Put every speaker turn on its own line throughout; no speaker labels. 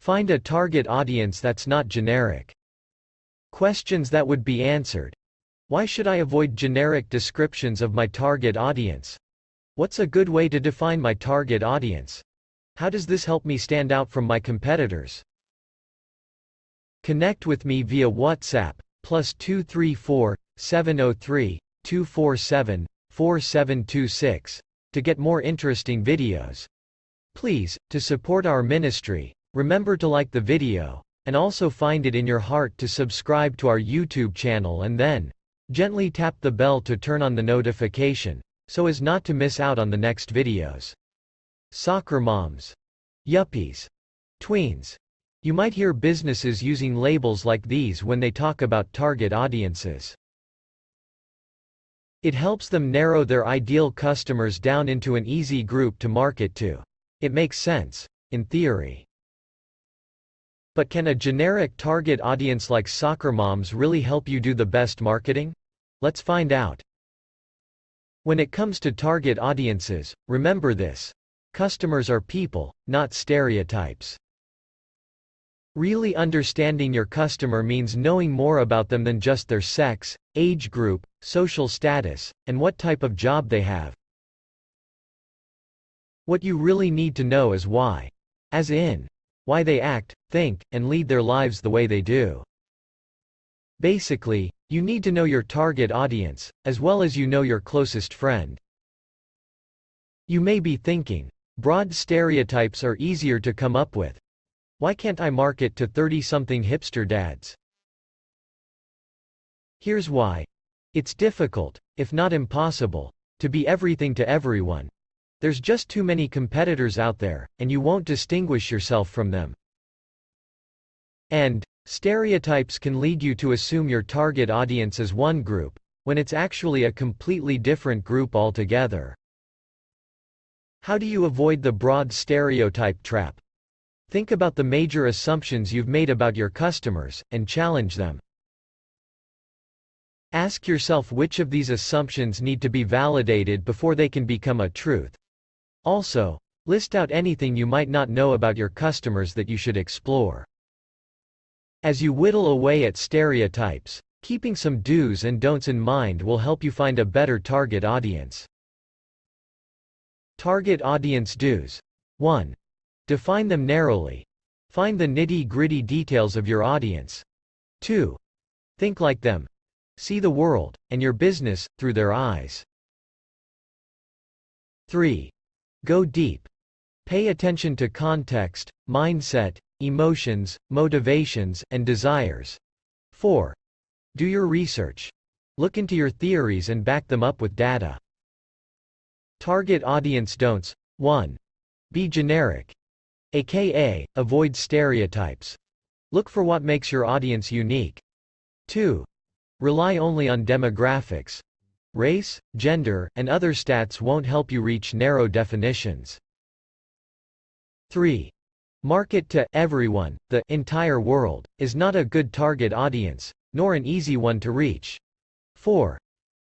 Find a target audience that's not generic. Questions that would be answered. Why should I avoid generic descriptions of my target audience? What's a good way to define my target audience? How does this help me stand out from my competitors? Connect with me via WhatsApp, +234 703 247 4726, to get more interesting videos. Please, to support our ministry, remember to like the video, and also find it in your heart to subscribe to our YouTube channel and then gently tap the bell to turn on the notification, so as not to miss out on the next videos. Soccer moms. Yuppies. Tweens. You might hear businesses using labels like these when they talk about target audiences. It helps them narrow their ideal customers down into an easy group to market to. It makes sense, in theory. But can a generic target audience like soccer moms really help you do the best marketing? Let's find out. When it comes to target audiences, remember this. Customers are people, not stereotypes. Really understanding your customer means knowing more about them than just their sex, age group, social status, and what type of job they have. What you really need to know is why. As in, why they act, think, and lead their lives the way they do. Basically, you need to know your target audience, as well as you know your closest friend. You may be thinking, broad stereotypes are easier to come up with. Why can't I market to 30-something hipster dads? Here's why. It's difficult, if not impossible, to be everything to everyone. There's just too many competitors out there, and you won't distinguish yourself from them. And stereotypes can lead you to assume your target audience is one group, when it's actually a completely different group altogether. How do you avoid the broad stereotype trap? Think about the major assumptions you've made about your customers, and challenge them. Ask yourself which of these assumptions need to be validated before they can become a truth. Also, list out anything you might not know about your customers that you should explore. As you whittle away at stereotypes, keeping some do's and don'ts in mind will help you find a better target audience. Target audience do's. 1. Define them narrowly. Find the nitty-gritty details of your audience. 2. Think like them. See the world, and your business, through their eyes. 3. Go deep. Pay attention to context, mindset, emotions, motivations, and desires. 4. Do your research. Look into your theories and back them up with data. Target audience don'ts. 1. Be generic. AKA, avoid stereotypes. Look for what makes your audience unique. 2. Rely only on demographics. Race, gender, and other stats won't help you reach narrow definitions. 3. Market to everyone. The entire world is not a good target audience, nor an easy one to reach. 4.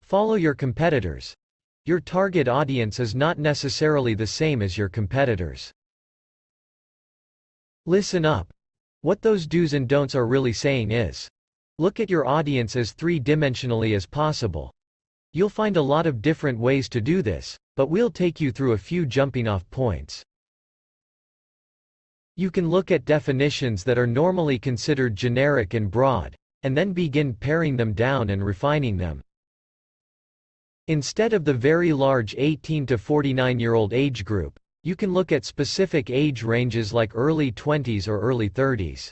Follow your competitors. Your target audience is not necessarily the same as your competitors. Listen up. What those do's and don'ts are really saying is, look at your audience as three-dimensionally as possible. You'll find a lot of different ways to do this, but we'll take you through a few jumping-off points. You can look at definitions that are normally considered generic and broad, and then begin paring them down and refining them. Instead of the very large 18 to 49-year-old age group, you can look at specific age ranges like early 20s or early 30s.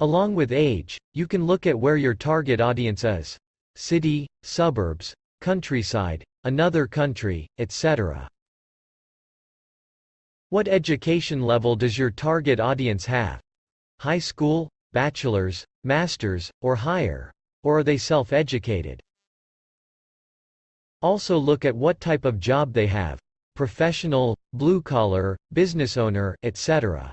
Along with age, you can look at where your target audience is: city, suburbs, countryside, another country, etc. What education level does your target audience have? High school, bachelor's, master's, or higher? Or are they self-educated? Also look at what type of job they have: professional, blue-collar, business owner, etc.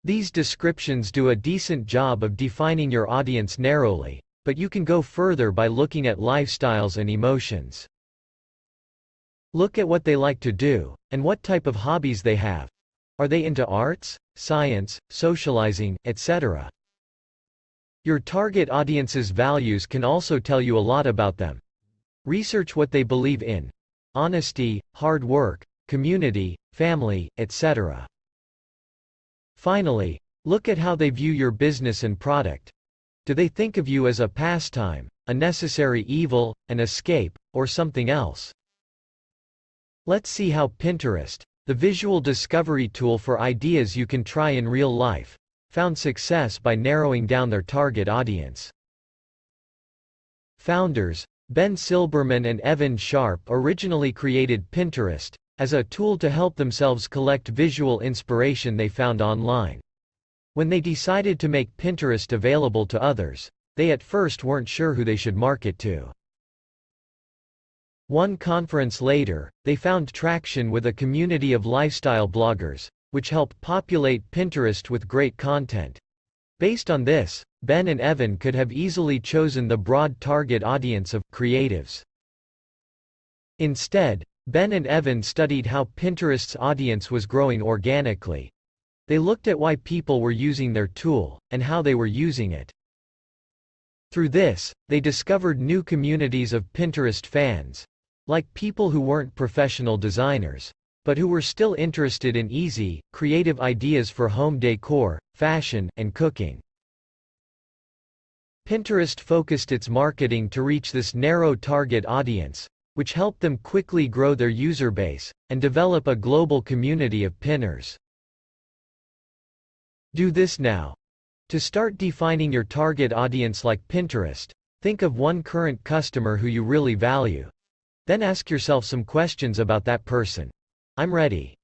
These descriptions do a decent job of defining your audience narrowly, but you can go further by looking at lifestyles and emotions. Look at what they like to do, and what type of hobbies they have. Are they into arts, science, socializing, etc.? Your target audience's values can also tell you a lot about them. Research what they believe in: honesty, hard work, community, family, etc. Finally, look at how they view your business and product. Do they think of you as a pastime, a necessary evil, an escape, or something else? Let's see how Pinterest, the visual discovery tool for ideas you can try in real life, found success by narrowing down their target audience. Founders, Ben Silbermann and Evan Sharp, originally created Pinterest as a tool to help themselves collect visual inspiration they found online. When they decided to make Pinterest available to others, they at first weren't sure who they should market to. One conference later, they found traction with a community of lifestyle bloggers, which helped populate Pinterest with great content. Based on this, Ben and Evan could have easily chosen the broad target audience of creatives. Instead, Ben and Evan studied how Pinterest's audience was growing organically. They looked at why people were using their tool, and how they were using it. Through this, they discovered new communities of Pinterest fans, like people who weren't professional designers, but who were still interested in easy, creative ideas for home decor, fashion, and cooking. Pinterest focused its marketing to reach this narrow target audience, which helped them quickly grow their user base and develop a global community of pinners. Do this now. To start defining your target audience like Pinterest, think of one current customer who you really value. Then ask yourself some questions about that person. I'm ready.